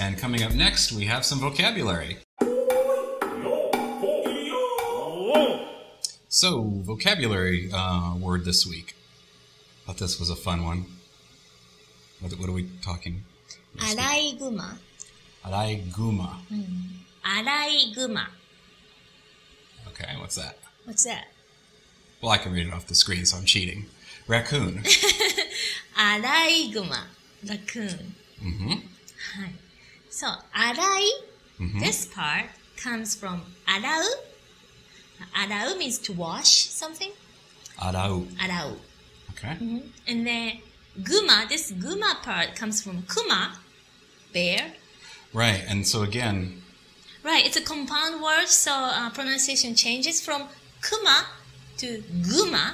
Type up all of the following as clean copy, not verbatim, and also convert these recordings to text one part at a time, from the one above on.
And coming up next, we have some vocabulary. So, vocabulary word this week. Thought this was a fun one. What are we talking? Araiguma. Araiguma. Araiguma. Okay, what's that? What's that? Well, I can read it off the screen, so I'm cheating. Raccoon. Araiguma. Raccoon. Hi. So, arai, this part comes from arau. Arau means to wash something. Arau. Arau. Okay. And then guma, this guma part comes from kuma, bear. Right, and so again... Right, it's a compound word, so pronunciation changes from kuma to guma.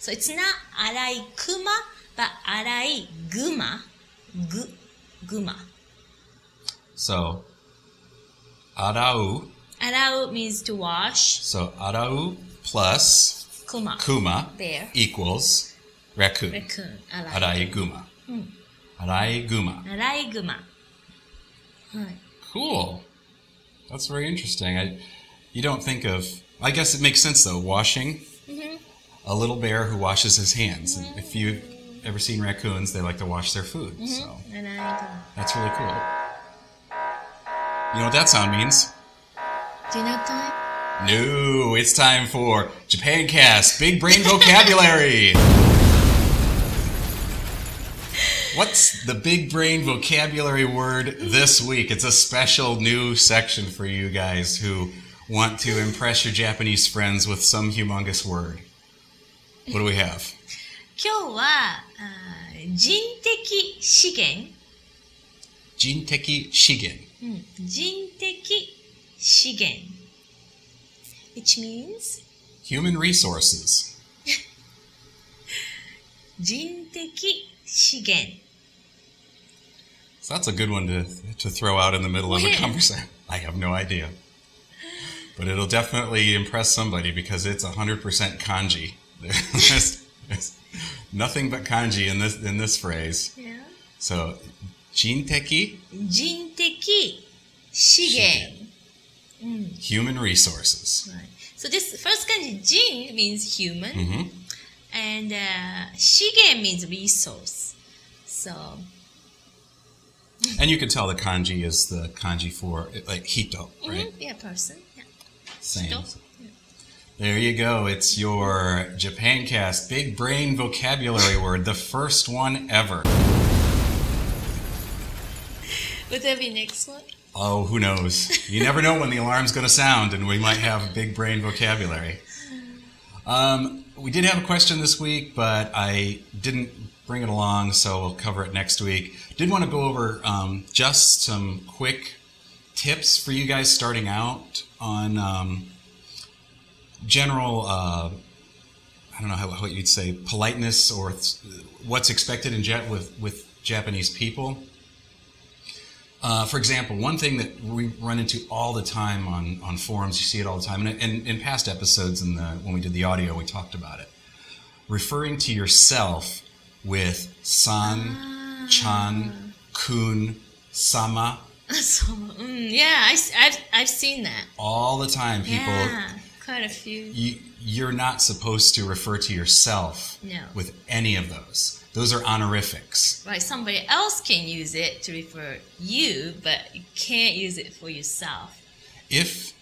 So it's not arai kuma, but arai guma. Guma. So, arau. Arau means to wash. So, arau plus kuma bear equals raccoon. Raccoon. Araiguma. Araiguma. Araiguma. Cool. That's very interesting. You don't think of... I guess it makes sense, though. Washing. A little bear who washes his hands. And if you've ever seen raccoons, they like to wash their food. So that's really cool. You know what that sound means? Do you know time? No, it's time for JapanCast Big Brain Vocabulary. What's the big brain vocabulary word this week? It's a special new section for you guys who want to impress your Japanese friends with some humongous word. What do we have? 今日は人的資源。人的資源。人的資源。Which means? Human resources. 人的資源。So that's a good one to throw out in the middle of a conversation. I have no idea. But it'll definitely impress somebody because it's 100% kanji. There's nothing but kanji in this phrase. Yeah. So, 人的 資源. Human resources. Right. So this first kanji, jin, means human. And 資源 means resource. So... And you can tell the kanji is the kanji for, like, hito, right? Yeah, person. Yeah. Same. Yeah. There you go. It's your JapanCast Big Brain Vocabulary word, the first one ever. Would there be next one? Oh, who knows? You never know when the alarm's going to sound, and we might have Big Brain Vocabulary. We did have a question this week, but I didn't bring it along, so we'll cover it next week. Did want to go over just some quick tips for you guys starting out on general, I don't know what you'd say, politeness or what's expected in with Japanese people. For example, one thing that we run into all the time on forums, you see it all the time, and in past episodes when we did the audio, we talked about it. Referring to yourself with san, chan, kun, sama. Yeah, I've seen that. All the time, people. Yeah, quite a few. You're not supposed to refer to yourself with any of those. Those are honorifics. Right, somebody else can use it to refer you, but you can't use it for yourself. If,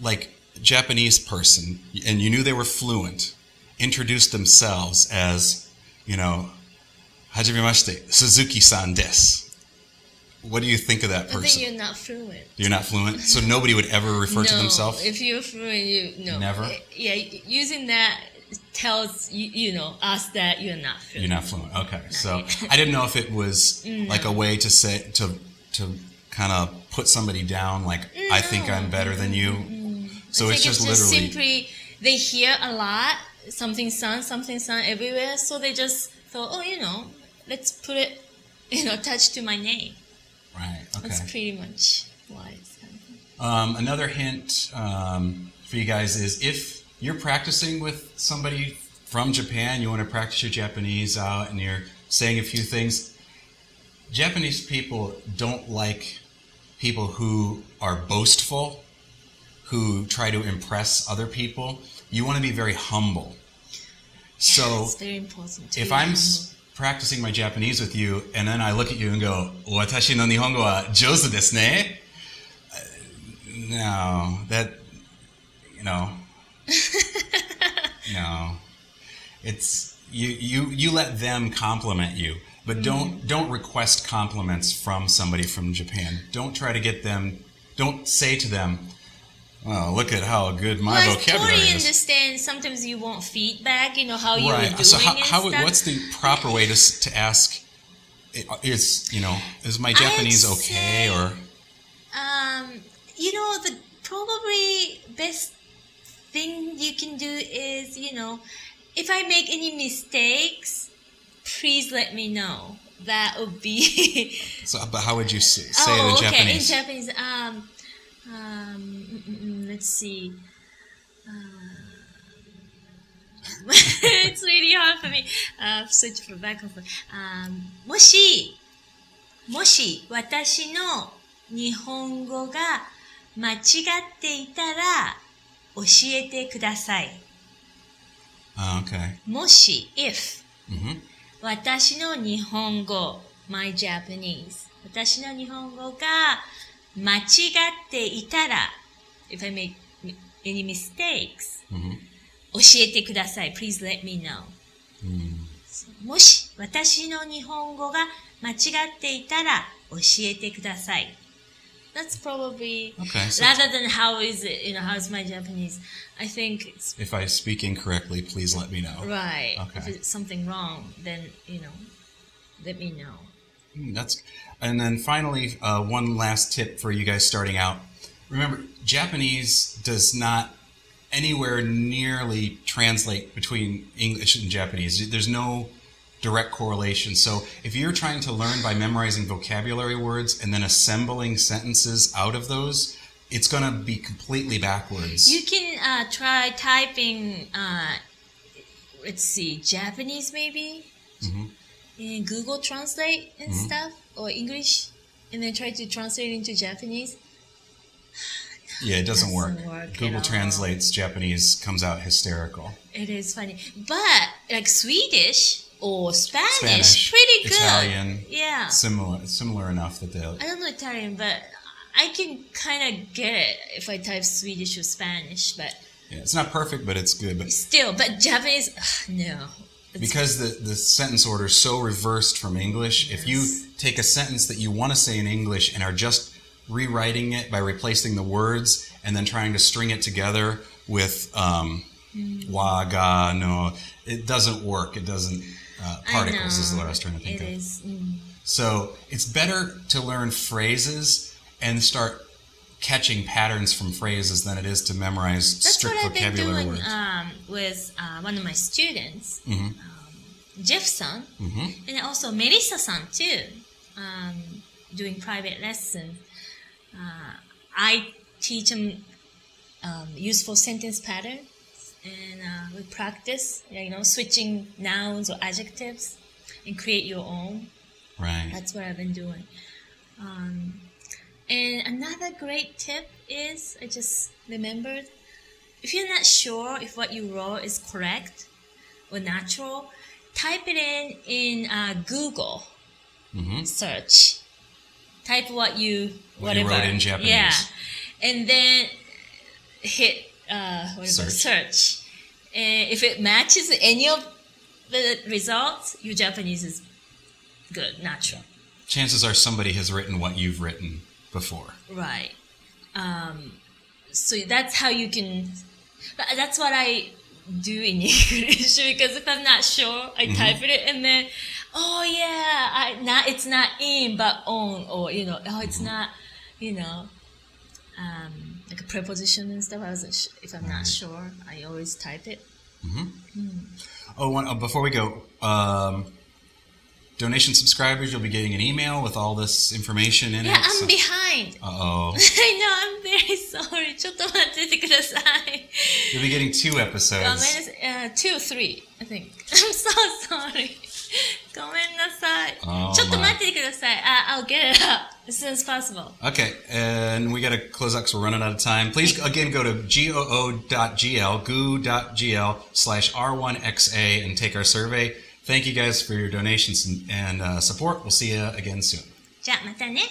like, a Japanese person, and you knew they were fluent, introduced themselves as, Hajimemashite, Suzuki-san desu. What do you think of that person? I think you're not fluent. You're not fluent? So nobody would ever refer to themselves? No, if you're fluent, no. Never? Yeah, using that tells us that you're not fluent. You're not fluent. Okay. So I didn't know if it was like a way to say to kind of put somebody down, like I think I'm better than you. So it's just literally simply they hear a lot something son everywhere, so they just thought, let's put it attached to my name. Right. Okay. That's pretty much why it's happening. Another hint for you guys is if you're practicing with somebody from Japan, you want to practice your Japanese out, and you're saying a few things, Japanese people don't like people who are boastful, who try to impress other people. You want to be very humble. So it's very important. If I'm practicing my Japanese with you, and then I look at you and go, "Watashi no Nihongo wa jouzu desu ne?" No, no. It's you let them compliment you, but don't request compliments from somebody from Japan. Don't try to get them. Don't say to them, "Oh, look at how good my vocabulary I totally is." understand. Sometimes you want feedback. How you were doing So and stuff. what's the proper way to ask? Is my Japanese okay or? The probably best thing you can do is, if I make any mistakes, please let me know. That would be. So, but how would you say it in Japanese? In Japanese, let's see. It's really hard for me. Switch from back and forth. もし私の日本語が間違っていたら教えてください。Okay. もし if、Mm-hmm. 私の日本語 my Japanese 私の日本語が間違っていたら if I make any mistakes、教えてください please let me know、もし私の日本語が間違っていたら教えてください That's probably rather than how is it, how's my Japanese. I think it's if I speak incorrectly, please let me know. Right. Okay. If it's something wrong, then let me know. And then finally, one last tip for you guys starting out. Remember, Japanese does not anywhere nearly translate between English and Japanese. There's no direct correlation. So if you're trying to learn by memorizing vocabulary words and then assembling sentences out of those, it's going to be completely backwards. You can try typing, let's see, Japanese maybe, in Google Translate and stuff, or English, and then try to translate into Japanese. Yeah, it doesn't work. Google at all. Translates Japanese, comes out hysterical. It is funny. But like Swedish or Spanish, pretty good. Italian, yeah, similar enough that they'll. I don't know Italian, but I can kind of get it if I type Swedish or Spanish. But yeah, it's not perfect, but it's good. But still, but Japanese, no. Because the sentence order is so reversed from English, if you take a sentence that you want to say in English and are just rewriting it by replacing the words and then trying to string it together with wa, ga, no, it doesn't work. It doesn't. Particles is what I was trying to think of. It is. So it's better to learn phrases and start catching patterns from phrases than it is to memorize strict vocabulary words. That's what I've been doing with one of my students, Jeff-san, and also Melissa-san too, doing private lessons. I teach them useful sentence patterns. And we practice, switching nouns or adjectives and create your own. Right. That's what I've been doing. And another great tip is, I just remembered, if you're not sure if what you wrote is correct or natural, type it in Google search. Type what you wrote in Japanese. Yeah. And then hit search. And if it matches any of the results, your Japanese is good, natural. Chances are somebody has written what you've written before. Right. So that's how you can. That's what I do in English, because if I'm not sure, I type it and then, it's not in but on, or it's not, like a preposition and stuff. I wasn't sure. If I'm not sure, I always type it. Before we go, donation subscribers, you'll be getting an email with all this information in it. Yeah, I'm behind. Uh-oh. I know, I'm very sorry. ちょっと待っててください. You'll be getting 2 episodes. 2 or 3, I think. I'm so sorry. ごめんなさい。 Oh, ちょっと待っててください。I'll get it up as soon as possible. Okay, and we got to close out because we're running out of time. Please, again, go to goo.gl/r1xa and take our survey. Thank you guys for your donations and support. We'll see you again soon. じゃあまたね。